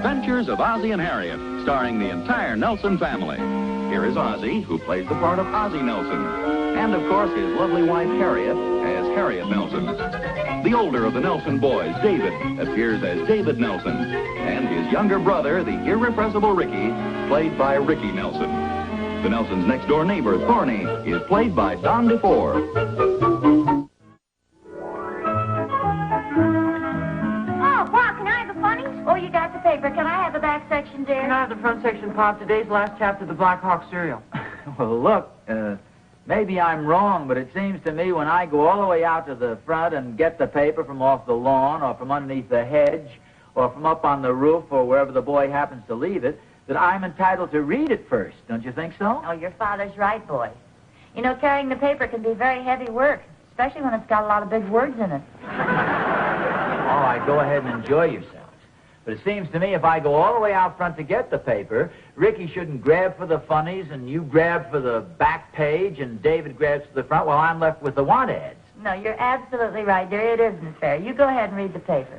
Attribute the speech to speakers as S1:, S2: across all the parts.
S1: Adventures of Ozzie and Harriet, starring the entire Nelson family. Here is Ozzie, who plays the part of Ozzie Nelson. And, of course, his lovely wife, Harriet, as Harriet Nelson. The older of the Nelson boys, David, appears as David Nelson. And his younger brother, the irrepressible Ricky, played by Ricky Nelson. The Nelson's next-door neighbor, Thorny, is played by Don DeFore.
S2: Oh, you got the paper. Can I have the back section, dear?
S3: Can I have the front section, Pop? Today's last chapter of the Black Hawk serial.
S4: Well, look, maybe I'm wrong, but it seems to me when I go all the way out to the front and get the paper from off the lawn or from underneath the hedge or from up on the roof or wherever the boy happens to leave it, that I'm entitled to read it first. Don't you think so?
S2: Oh, your father's right, boy. You know, carrying the paper can be very heavy work, especially when it's got a lot of big words in it.
S4: Oh, I go ahead and enjoy yourself. But it seems to me if I go all the way out front to get the paper, Ricky shouldn't grab for the funnies and you grab for the back page and David grabs for the front while I'm left with the want ads.
S2: No, you're absolutely right, dear. It isn't fair. You go ahead and read the paper.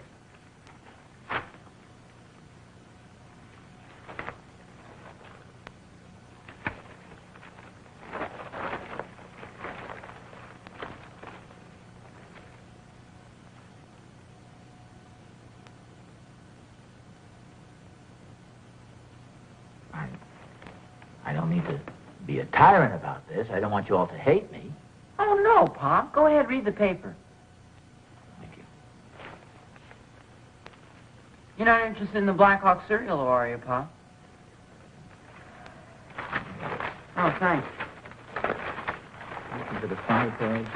S4: I don't need to be a tyrant about this. I don't want you all to hate me.
S3: Oh, no, Pop. Go ahead, read the paper.
S4: Thank you.
S3: You're not interested in the Black Hawk serial, are you, Pop? Oh, thanks.
S4: Looking for the funny page.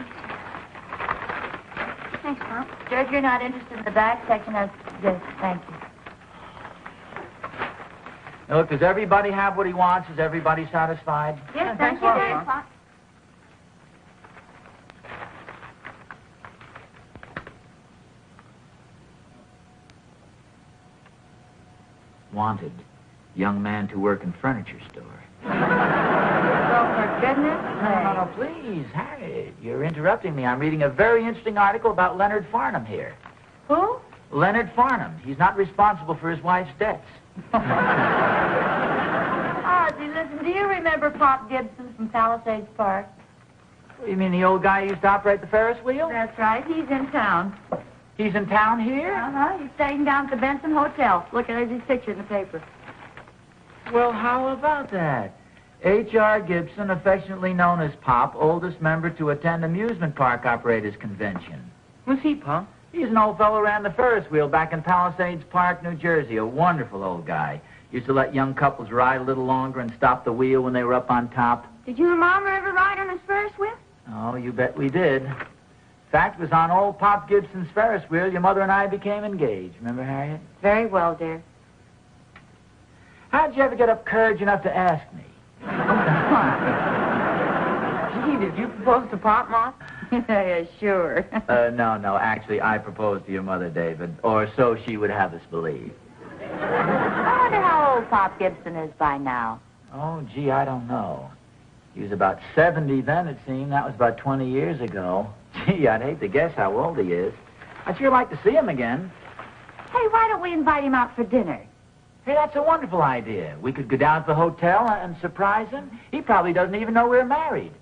S2: Thanks, Mom. George, you're not interested in the back section of this. Thank you.
S4: Now, look, does everybody have what he wants? Is everybody satisfied?
S2: Yes,
S3: thanks
S2: thank you,
S3: a lot,
S2: dear.
S3: Mom.
S4: Wanted. Young man to work in furniture store.
S2: Oh, for goodness
S4: No, please, Harriet. You're interrupting me. I'm reading a very interesting article about Leonard Farnham here.
S2: Who?
S4: Leonard Farnham. He's not responsible for his wife's debts.
S2: Ozzie, listen, do you remember Pop Gibson from Palisades Park?
S4: You mean the old guy who used to operate the Ferris wheel?
S2: That's right. He's in town.
S4: He's in town here?
S2: Uh-huh. He's staying down at the Benson Hotel. Look at his picture in the paper.
S4: Well, how about that? H.R. Gibson, affectionately known as Pop, oldest member to attend amusement park operators convention.
S3: Who's he, Pop?
S4: He's an old fellow who ran the Ferris wheel back in Palisades Park, New Jersey. A wonderful old guy. Used to let young couples ride a little longer and stop the wheel when they were up on top.
S2: Did you and Mama ever ride on his Ferris wheel?
S4: Oh, you bet we did. In fact, it was on old Pop Gibson's Ferris wheel your mother and I became engaged. Remember, Harriet?
S2: Very well, dear.
S4: How'd you ever get up courage enough to ask me?
S3: Gee, did you propose to Pop, Mom?
S2: Yeah, sure.
S4: No. Actually, I proposed to your mother, David. Or so she would have us believe.
S2: I wonder how old Pop Gibson is by now.
S4: Oh, gee, I don't know. He was about 70 then, it seemed. That was about 20 years ago. Gee, I'd hate to guess how old he is. I'd sure like to see him again.
S2: Hey, why don't we invite him out for dinner?
S4: Hey, that's a wonderful idea. We could go down to the hotel and surprise him. He probably doesn't even know we're married.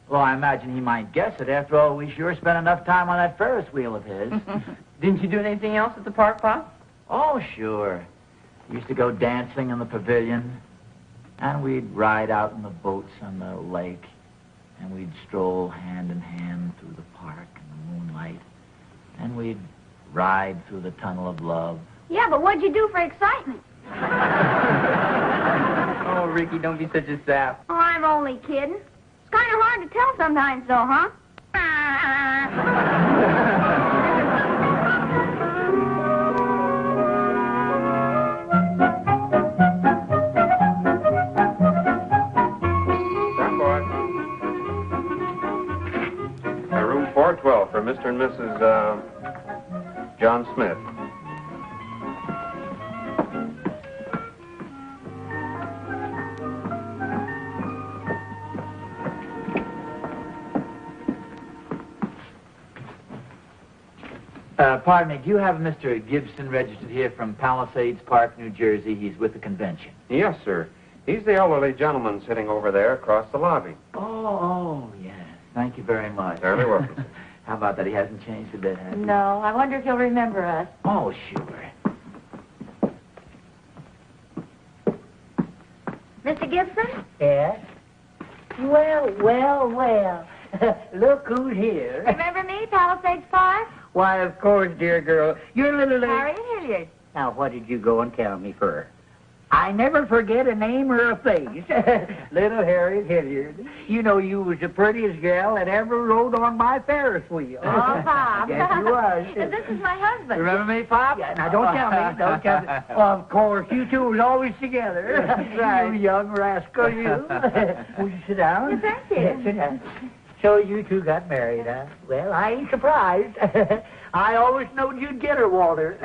S4: Well, I imagine he might guess it. After all, we sure spent enough time on that Ferris wheel of his.
S3: Didn't you do anything else at the park, Pop?
S4: Oh, sure. We used to go dancing in the pavilion. And we'd ride out in the boats on the lake. And we'd stroll hand in hand through the park in the moonlight. And we'd ride through the tunnel of love.
S2: Yeah, but what'd you do for excitement?
S3: Oh, Ricky, don't be such a sap.
S2: Oh, I'm only kidding. It's kind of hard to tell sometimes, though, huh?
S5: Room 412 for Mr. and Mrs. John Smith.
S4: Pardon me, do you have Mr. Gibson registered here from Palisades Park, New Jersey? He's with the convention.
S5: Yes, sir. He's the elderly gentleman sitting over there across the lobby.
S4: Oh, yes. Thank you very much.
S5: Fairly welcome, sir.
S4: How about that? He hasn't changed a bit, has he?
S2: No, I wonder if he'll remember us.
S4: Oh, sure.
S2: Mr. Gibson?
S6: Yes? Well, well, well. Look who's here.
S2: Remember me, Palisades Park?
S6: Why, of course, dear girl. You're little...
S2: Harriet Hilliard.
S6: Now, what did you go and tell me for? I never forget a name or a face. Little Harriet Hilliard. You know you was the prettiest gal that ever rode on my Ferris wheel.
S2: Oh, Pop.
S6: Yes, you was.
S2: And this is my husband.
S4: Remember me, Pop?
S6: Yeah, now, don't tell me. Don't tell me. Of course, you two was always together.
S4: That's right.
S6: You young rascal, you. Will you sit down?
S2: Yes, thank you.
S6: Yes, sit down. So you two got married, huh? Well, I ain't surprised. I always knowed you'd get her, Walter.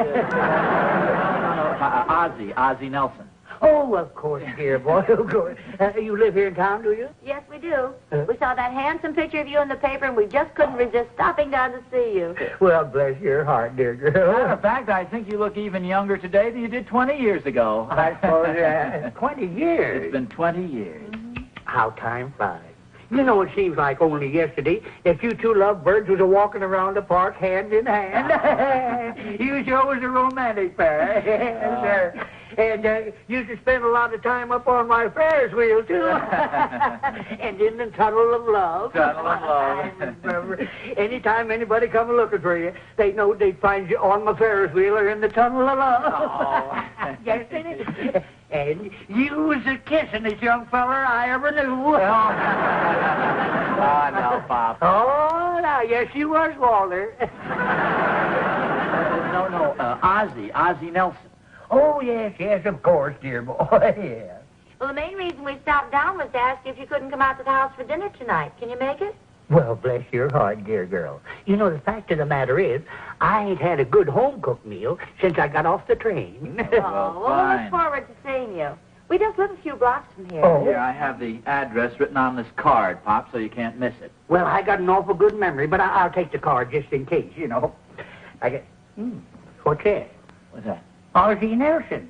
S4: Ozzie Nelson.
S6: Oh, of course, dear boy, of course. You live here in town, do you?
S2: Yes, we do. We saw that handsome picture of you in the paper, and we just couldn't resist stopping down to see you.
S6: Well, bless your heart, dear
S4: Matter
S6: girl.
S4: of fact, I think you look even younger today than you did 20 years ago.
S6: I suppose 20 years.
S4: It's been 20 years.
S6: How time flies. You know, it seems like only yesterday that you two lovebirds was a-walking around the park hand in hand. You sure was a romantic pair. Yes, sir. And used to spend a lot of time up on my Ferris wheel, too. And in the tunnel of love.
S4: Tunnel of love.
S6: I remember. Anytime anybody come looking for you, they know they'd find you on my Ferris wheel or in the tunnel of love.
S4: Oh.
S6: Yes, it is. And you was the kissingest young feller I ever knew.
S4: Oh, no, Pop.
S6: Oh, now, yes, you was, Walter.
S4: No, Ozzie Nelson.
S6: Oh, yes, of course, dear boy, yeah.
S2: Well, the main reason we stopped down was to ask you if you couldn't come out to the house for dinner tonight. Can you make it?
S6: Well, bless your heart, dear girl. You know, the fact of the matter is, I ain't had a good home-cooked meal since I got off the train.
S2: Oh, well, we'll
S4: fine.
S2: look forward to seeing you. We just live a few blocks from here.
S6: Oh.
S4: Here, I have the address written on this card, Pop, so you can't miss it.
S6: Well, I got an awful good memory, but I'll take the card just in case, you know. I get... What's that?
S4: What's that?
S6: Ozzie Nelson.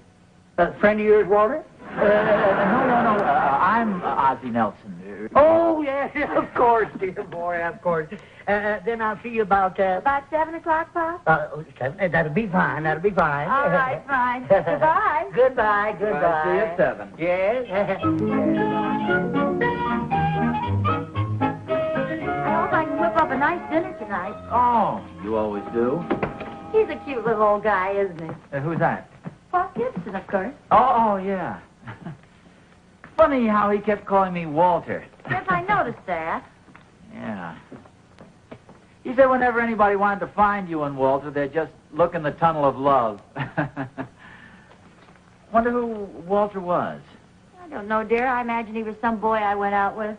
S6: A friend of yours, Walter?
S4: No. I'm Ozzie Nelson.
S6: Oh, yes, of course, dear boy, of course. Then I'll see you about...
S2: About 7 o'clock, Pop?
S6: 7. That'll be fine, that'll be fine.
S2: All right, fine. Goodbye.
S6: Goodbye.
S4: See you at 7.
S6: Yes.
S2: I hope I can whip up a nice dinner tonight.
S4: Oh, you always do.
S2: He's a cute little old guy, isn't he?
S4: Who's that?
S2: Pop Gibson, of course.
S4: Oh, yeah. Funny how he kept calling me Walter.
S2: Yes, I noticed that.
S4: Yeah. He said whenever anybody wanted to find you and Walter, they'd just look in the tunnel of love. Wonder who Walter was.
S2: I don't know, dear. I imagine he was some boy I went out with.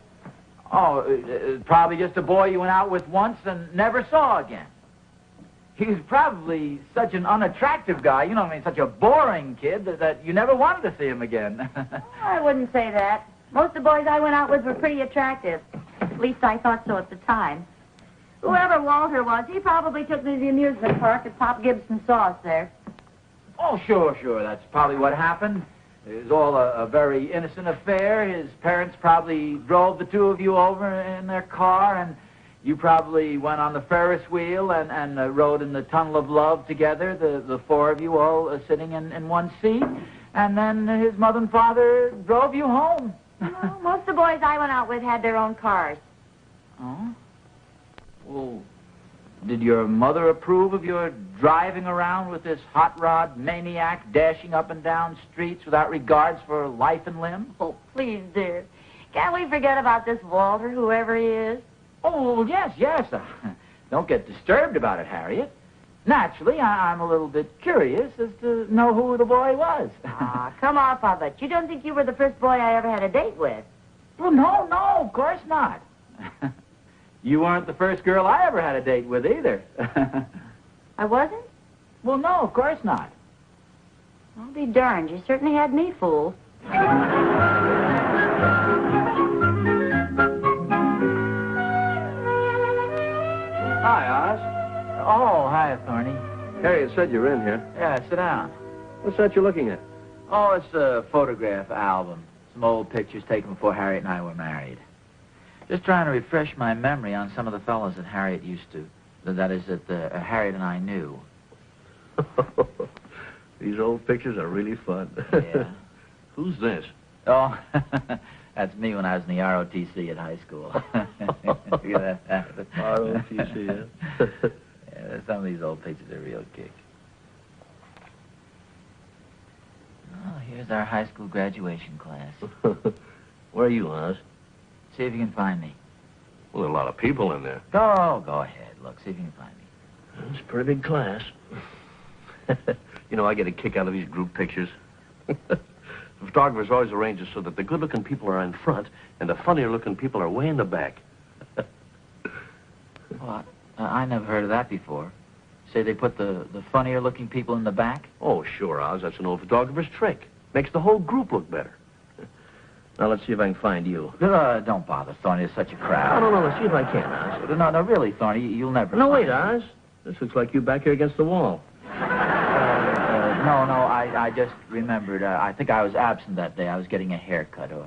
S4: Oh, probably just a boy you went out with once and never saw again. He was probably such an unattractive guy, you know what I mean, such a boring kid that you never wanted to see him again.
S2: I wouldn't say that. Most of the boys I went out with were pretty attractive. At least I thought so at the time. Whoever Walter was, he probably took me to the amusement park and Pop Gibson saw us there.
S4: Oh, sure. That's probably what happened. It was all a very innocent affair. His parents probably drove the two of you over in their car, and you probably went on the Ferris wheel and rode in the tunnel of love together, the four of you all sitting in one seat. And then his mother and father drove you home.
S2: No, most of the boys I went out with had their own cars.
S4: Oh? Well, did your mother approve of your driving around with this hot rod maniac dashing up and down streets without regards for life and limb?
S2: Oh, please, dear. Can't we forget about this Walter, whoever he is?
S4: Oh, yes. Don't get disturbed about it, Harriet. Naturally, I'm a little bit curious as to know who the boy was.
S2: Come off of it. You don't think you were the first boy I ever had a date with?
S4: Well, no, of course not. You weren't the first girl I ever had a date with either.
S2: I wasn't?
S4: Well, no, of course not.
S2: I'll be darned. You certainly had me fooled.
S7: Hi, Oz.
S4: Oh, hi, Thorny.
S7: Harriet said you were in here.
S4: Yeah, sit down.
S7: What's that you're looking at?
S4: Oh, it's a photograph album. Some old pictures taken before Harriet and I were married. Just trying to refresh my memory on some of the fellows that Harriet used to... That is, that Harriet and I knew.
S7: These old pictures are really fun.
S4: Yeah.
S7: Who's this?
S4: Oh, that's me when I was in the ROTC at high school. Look at that.
S7: ROTC, yeah.
S4: Yeah, some of these old pictures are real kick. Oh, here's our high school graduation class.
S7: Where are you, Oz?
S4: See if you can find me.
S7: Well, there are a lot of people in there.
S4: Go ahead. Look, see if you can find me.
S7: It's a pretty big class. You know, I get a kick out of these group pictures. The photographers always arrange it so that the good-looking people are in front and the funnier-looking people are way in the back.
S4: What? I never heard of that before. Say they put the funnier-looking people in the back?
S7: Oh, sure, Oz. That's an old photographer's trick. Makes the whole group look better. Now, let's see if I can find you.
S4: Don't bother, Thorny. There's such a crowd.
S7: No, let's see if I can, Oz.
S4: No, really, Thorny, you'll never
S7: No,
S4: find
S7: wait, Oz. This looks like you back here against the wall.
S4: No, I just remembered. I think I was absent that day. I was getting a haircut or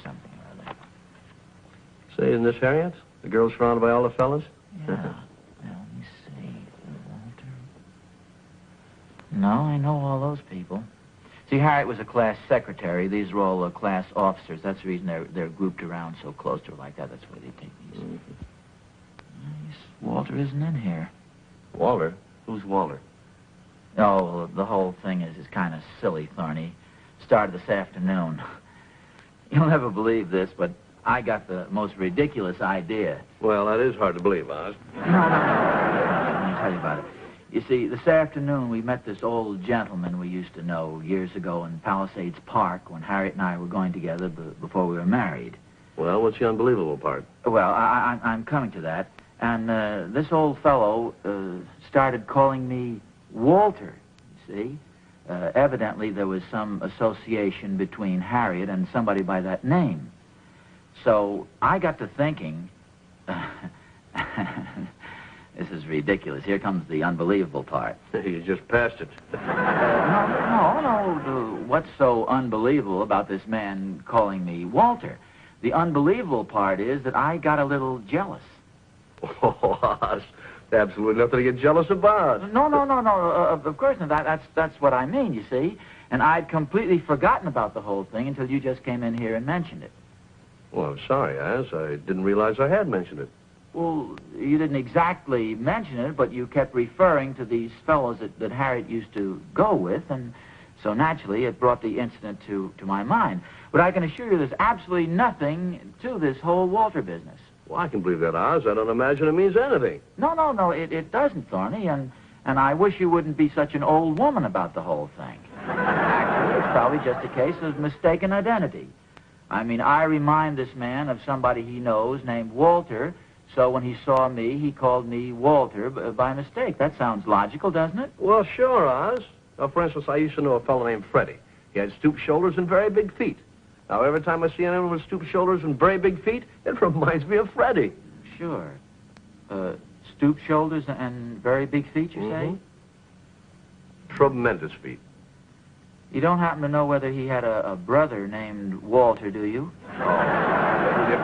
S4: something or other.
S7: Say, isn't this Harriet? The girl surrounded by all the fellas?
S4: Yeah. Now, let me see. Walter. No, I know all those people. See, Harriet was a class secretary. These were all class officers. That's the reason they're grouped around so close to her like that. That's why they take these. Walter isn't in here.
S7: Walter? Who's Walter?
S4: Oh, the whole thing is kind of silly, Thorny. Started this afternoon. You'll never believe this, but I got the most ridiculous idea.
S7: Well, that is hard to believe, Oz.
S4: No. Let me tell you about it. You see, this afternoon we met this old gentleman we used to know years ago in Palisades Park when Harriet and I were going together before we were married.
S7: Well, what's the unbelievable part?
S4: Well, I'm coming to that. And this old fellow started calling me Walter, you see. Evidently there was some association between Harriet and somebody by that name. So I got to thinking... This is ridiculous. Here comes the unbelievable part.
S7: You just passed it.
S4: No. What's so unbelievable about this man calling me Walter? The unbelievable part is that I got a little jealous.
S7: Oh, Oz, absolutely nothing to get jealous about.
S4: No. Of course not. That's what I mean, you see. And I'd completely forgotten about the whole thing until you just came in here and mentioned it.
S7: Well, I'm sorry, Oz. I didn't realize I had mentioned it.
S4: Well, you didn't exactly mention it, but you kept referring to these fellows that Harriet used to go with, and so naturally it brought the incident to my mind. But I can assure you there's absolutely nothing to this whole Walter business.
S7: Well, I can believe that, Oz. I don't imagine it means anything.
S4: No, it doesn't, Thorny, and I wish you wouldn't be such an old woman about the whole thing. Actually, it's probably just a case of mistaken identity. I mean, I remind this man of somebody he knows named Walter, so when he saw me, he called me Walter by mistake. That sounds logical, doesn't it?
S7: Well, sure, Oz. Now, for instance, I used to know a fellow named Freddie. He had stooped shoulders and very big feet. Now, every time I see anyone with stooped shoulders and very big feet, it reminds me of Freddie.
S4: Sure. Stooped shoulders and very big feet, you say?
S7: Tremendous feet.
S4: You don't happen to know whether he had a brother named Walter, do you?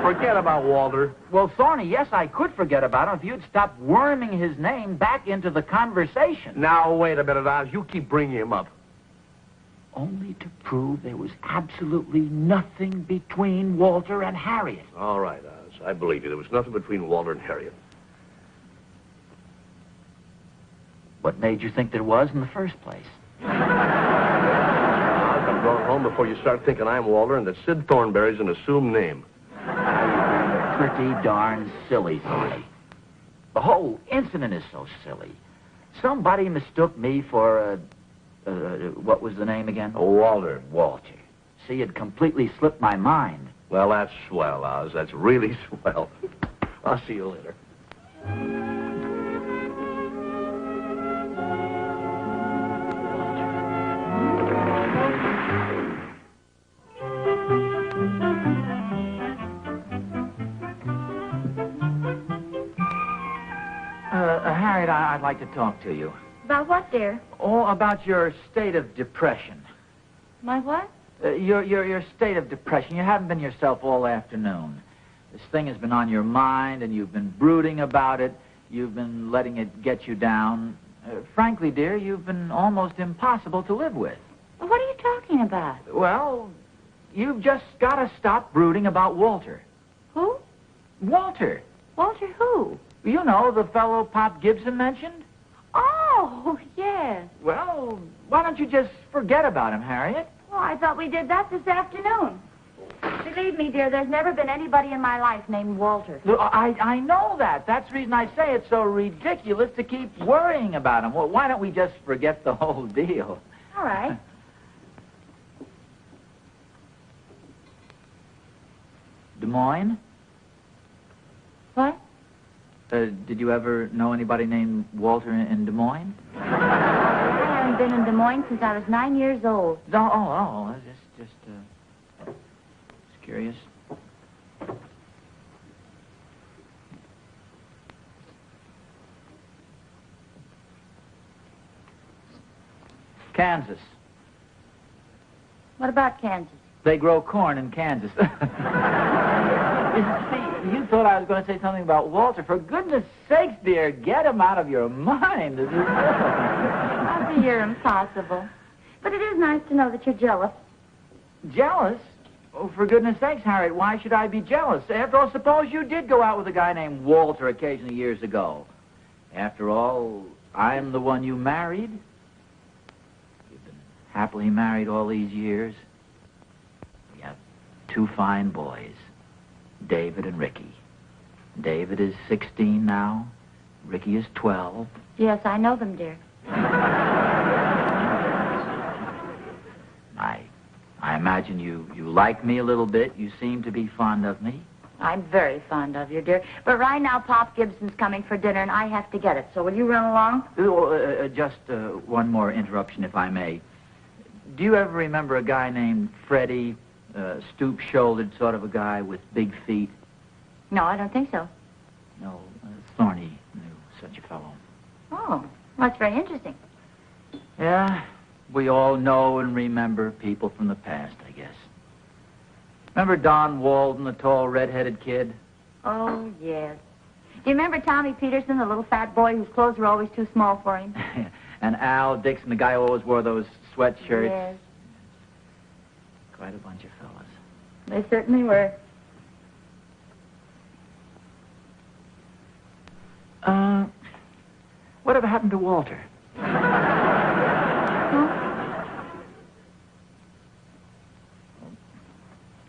S7: Forget about Walter.
S4: Well, Thorny, yes, I could forget about him if you'd stop worming his name back into the conversation.
S7: Now, wait a minute, Oz. You keep bringing him up.
S4: Only to prove there was absolutely nothing between Walter and Harriet.
S7: All right, Oz. I believe you. There was nothing between Walter and Harriet.
S4: What made you think there was in the first place?
S7: I'm going home before you start thinking I'm Walter and that Sid Thornberry's an assumed name.
S4: Pretty darn silly, Thorny. The whole incident is so silly. Somebody mistook me for, what was the name again?
S7: Walter.
S4: Walter. See, it completely slipped my mind.
S7: Well, that's swell, Oz. That's really swell. I'll see you later.
S4: Harriet, like to talk to you.
S2: About what, dear?
S4: Oh, about your state of depression.
S2: My what?
S4: Your state of depression. You haven't been yourself all afternoon. This thing has been on your mind, and you've been brooding about it. You've been letting it get you down. Frankly, dear, you've been almost impossible to live with.
S2: Well, what are you talking about?
S4: Well, you've just got to stop brooding about Walter.
S2: Who?
S4: Walter.
S2: Walter who?
S4: You know, the fellow Pop Gibson mentioned.
S2: Oh, yes.
S4: Well, why don't you just forget about him, Harriet?
S2: Well, I thought we did that this afternoon. Believe me, dear, there's never been anybody in my life named Walter.
S4: Look, I know that. That's the reason I say it's so ridiculous to keep worrying about him. Well, why don't we just forget the whole deal?
S2: All right.
S4: Des Moines?
S2: What?
S4: Did you ever know anybody named Walter in Des Moines?
S2: I haven't been in Des Moines since I was 9 years old.
S4: No, just curious. Kansas.
S2: What about Kansas?
S4: They grow corn in Kansas. See, you thought I was going to say something about Walter. For goodness sakes, dear, get him out of your mind.
S2: Ozzie, you're impossible. But it is nice to know that you're jealous.
S4: Jealous? Oh, for goodness sakes, Harriet, why should I be jealous? After all, suppose you did go out with a guy named Walter occasionally years ago. After all, I'm the one you married. You've been happily married all these years. We have 2 fine boys, David and Ricky. David is 16 now. Ricky is 12.
S2: Yes, I know them, dear.
S4: I imagine you like me a little bit. You seem to be fond of me.
S2: I'm very fond of you, dear. But right now, Pop Gibson's coming for dinner, and I have to get it. So will you run along?
S4: Just one more interruption, if I may. Do you ever remember a guy named Freddie, stoop-shouldered sort of a guy with big feet?
S2: No, I don't think so.
S4: No, Thorny knew such a fellow.
S2: Oh, well, that's very interesting.
S4: Yeah, we all know and remember people from the past, I guess. Remember Don Walden, the tall, red-headed kid?
S2: Oh, yes. Do you remember Tommy Peterson, the little fat boy whose clothes were always too small for him?
S4: And Al Dixon, the guy who always wore those sweatshirts?
S2: Yes.
S4: Quite a bunch of fellas.
S2: They certainly were.
S4: Whatever happened to Walter?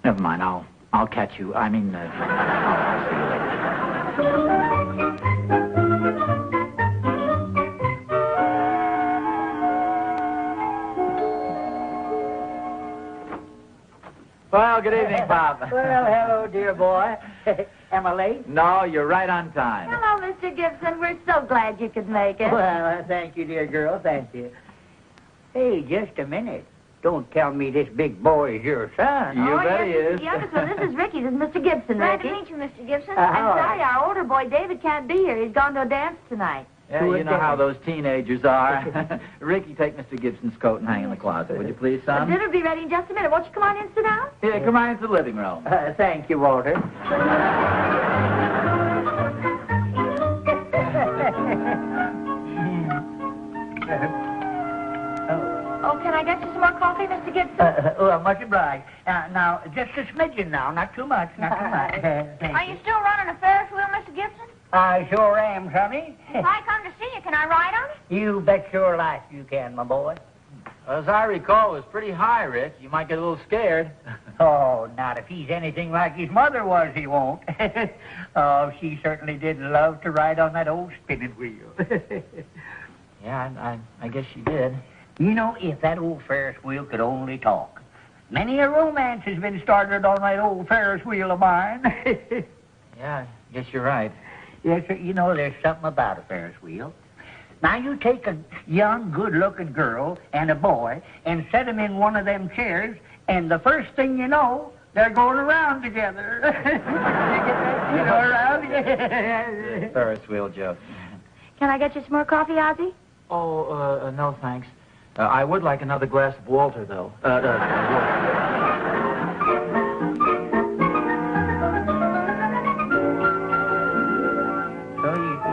S4: Never mind, I'll catch you. I mean, I'll see you later. Well, good evening, Bob.
S6: Well, hello, dear boy. Am I late?
S4: No, you're right on time.
S2: Hello, Mr. Gibson. We're so glad you could make it.
S6: Well, thank you, dear girl. Thank you. Hey, just a minute. Don't tell me this big boy is your son.
S4: You bet
S2: yes,
S4: he is.
S2: Yes, well, this is Ricky. This is Mr. Gibson,
S8: Glad
S2: Ricky.
S8: to meet you, Mr. Gibson.
S2: I'm sorry, our older boy, David, can't be here. He's gone to a dance tonight.
S4: Yeah, you know how those teenagers are. Ricky, take Mr. Gibson's coat and hang in the closet, would you please, son?
S2: Dinner'll be ready in just a minute. Won't you come on in and sit down?
S4: Yeah, come on into the living room.
S6: Thank you, Walter.
S2: Oh, can I get you some more coffee, Mr. Gibson?
S6: Much obliged. Now, just a smidgen now, not too much, not too much.
S8: Are you still running a Ferris wheel, Mr. Gibson?
S6: I sure am, sonny.
S8: If I come to see you, can I ride on it?
S6: You bet your life you can, my boy.
S4: As I recall, it was pretty high, Rick. You might get a little scared.
S6: Oh, not if he's anything like his mother was, he won't. Oh, she certainly did love to ride on that old spinning wheel.
S4: Yeah, I guess she did.
S6: You know, if that old Ferris wheel could only talk. Many a romance has been started on that old Ferris wheel of mine.
S4: Yeah, I guess you're right.
S6: Yes, sir. You know, there's something about a Ferris wheel. Now, you take a young, good-looking girl and a boy and set them in one of them chairs, and the first thing you know, they're going around together. You know, around.
S4: Ferris wheel joke.
S2: Can I get you some more coffee, Ozzie?
S4: Oh, no, thanks. I would like another glass of Walter, though.
S6: So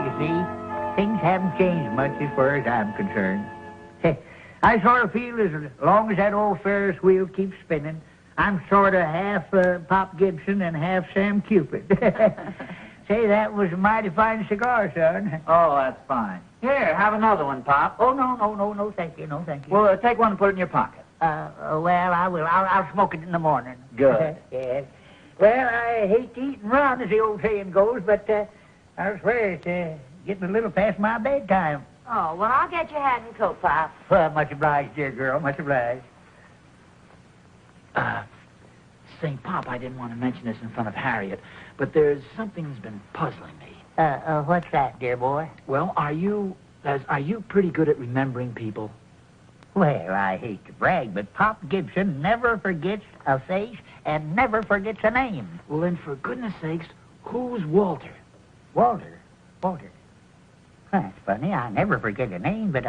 S6: you see, things haven't changed much as far as I'm concerned. I sort of feel as long as that old Ferris wheel keeps spinning, I'm sort of half Pop Gibson and half Sam Cupid. Say, that was a mighty fine cigar, son.
S4: Oh, that's fine. Here, have another one, Pop.
S6: Oh, no, thank you, no, thank you.
S4: Well, take one and put it in your pocket.
S6: Well, I will. I'll smoke it in the morning.
S4: Good.
S6: Yes. Well, I hate to eat and run, as the old saying goes, but I swear it's getting a little past my bedtime.
S2: Oh, well, I'll get your hat and coat, Pop.
S6: Well, much obliged, dear girl, much obliged.
S4: Say, Pop, I didn't want to mention this in front of Harriet, but there's something that's been puzzling me.
S6: What's that, dear boy?
S4: Well, are you pretty good at remembering people?
S6: Well, I hate to brag, but Pop Gibson never forgets a face and never forgets a name.
S4: Well, then, for goodness sakes, who's Walter?
S6: Walter. That's funny. I never forget a name, but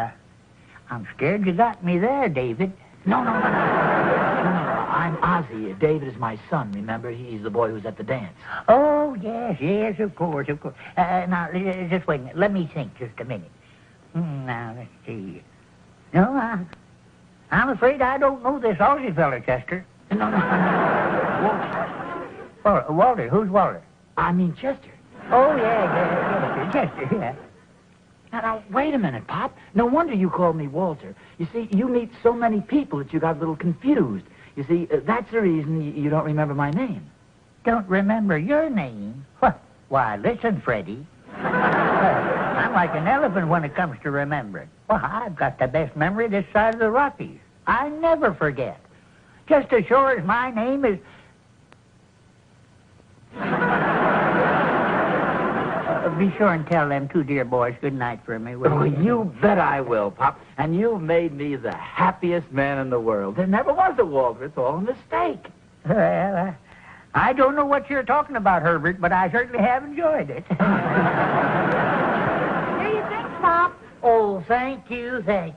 S6: I'm scared you got me there, David.
S4: No. I'm Ozzie. David is my son, remember? He's the boy who's at the dance.
S6: Oh, yes, of course. Now, just wait a minute. Let me think just a minute. Now, let's see. No, I'm afraid I don't know this Aussie fella, Chester.
S4: No. Walter.
S6: Walter? Who's Walter?
S4: I mean Chester.
S6: Oh, yeah, Chester, yeah.
S4: Now, wait a minute, Pop. No wonder you called me Walter. You see, you meet so many people that you got a little confused. You see, that's the reason you don't remember my name.
S6: Don't remember your name? Why, listen, Freddie. I'm like an elephant when it comes to remembering. Well, I've got the best memory this side of the Rockies. I never forget. Just as sure as my name is... Be sure and tell them two dear boys good night for me, will you?
S4: Oh, you bet I will, Pop. And you've made me the happiest man in the world. There never was a Walter. It's all a mistake.
S6: Well, I don't know what you're talking about, Herbert, but I certainly have enjoyed it.
S2: Here you think, Pop.
S6: Oh, thank you.
S2: I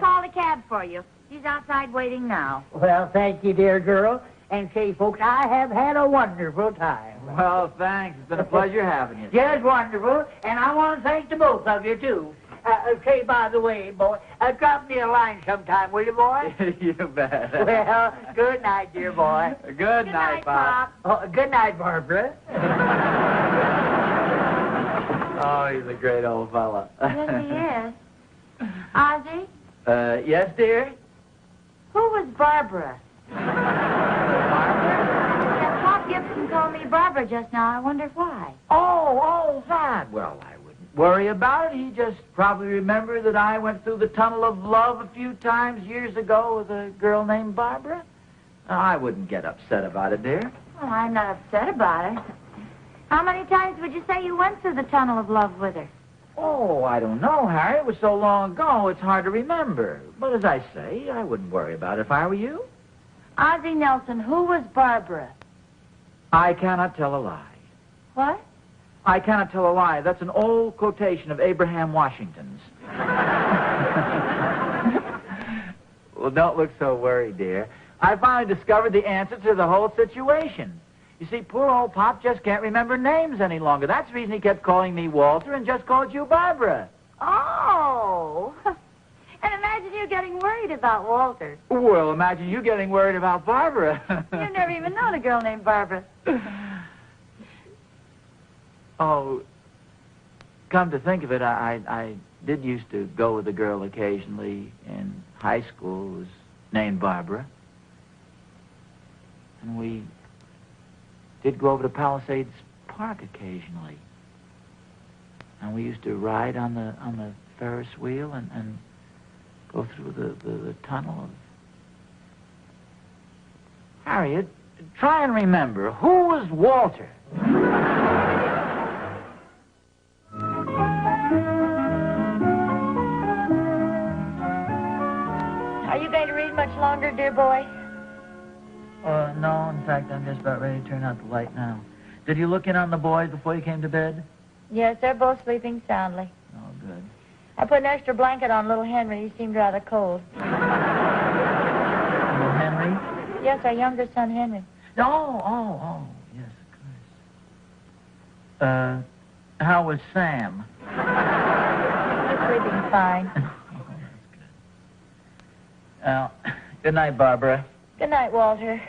S2: called a cab for you. He's outside waiting now.
S6: Well, thank you, dear girl. And say, folks, I have had a wonderful time.
S4: Well, thanks. It's been a pleasure having you.
S6: Just wonderful. And I want to thank the both of you, too. Say, by the way, boy, drop me a line sometime, will you, boy?
S4: You bet.
S6: Well, good night, dear boy.
S4: Good night, Pop.
S6: Oh, good night, Barbara.
S4: Oh, he's a great old fella.
S2: Yes, he is. Ozzie?
S4: Yes, dear?
S2: Who was Barbara? Yeah, Pop Gibson called me Barbara just now. I wonder why.
S4: Oh, that. Well, I wouldn't worry about it. He just probably remembered that I went through the tunnel of love a few times years ago with a girl named Barbara. I wouldn't get upset about it, dear.
S2: Well, I'm not upset about it. How many times would you say you went through the tunnel of love with her?
S4: Oh, I don't know, Harry. It was so long ago, it's hard to remember. But as I say, I wouldn't worry about it if I were you.
S2: Ozzie Nelson, who was Barbara?
S4: I cannot tell a lie.
S2: What?
S4: I cannot tell a lie. That's an old quotation of Abraham Washington's. Well, don't look so worried, dear. I finally discovered the answer to the whole situation. You see, poor old Pop just can't remember names any longer. That's the reason he kept calling me Walter and just called you Barbara.
S2: Oh. And imagine you getting worried about Walter.
S4: Well, imagine you getting worried about Barbara.
S2: You've never even known a girl named Barbara.
S4: Oh, come to think of it, I did used to go with a girl occasionally in high school who was named Barbara. And we did go over to Palisades Park occasionally. And we used to ride on the Ferris wheel and go through the tunnel of... Harriet, try and remember, who was Walter?
S2: Are you going to read much longer, dear boy?
S4: No, in fact, I'm just about ready to turn out the light now. Did you look in on the boys before you came to bed?
S2: Yes, they're both sleeping soundly.
S4: Oh, good. good.
S2: I put an extra blanket on little Henry. He seemed rather cold.
S4: Little Henry?
S2: Yes, our younger son, Henry.
S4: Oh, yes, of course. How was Sam?
S2: He's sleeping fine.
S4: Oh, that's good. Well, good night, Barbara.
S2: Good night, Walter.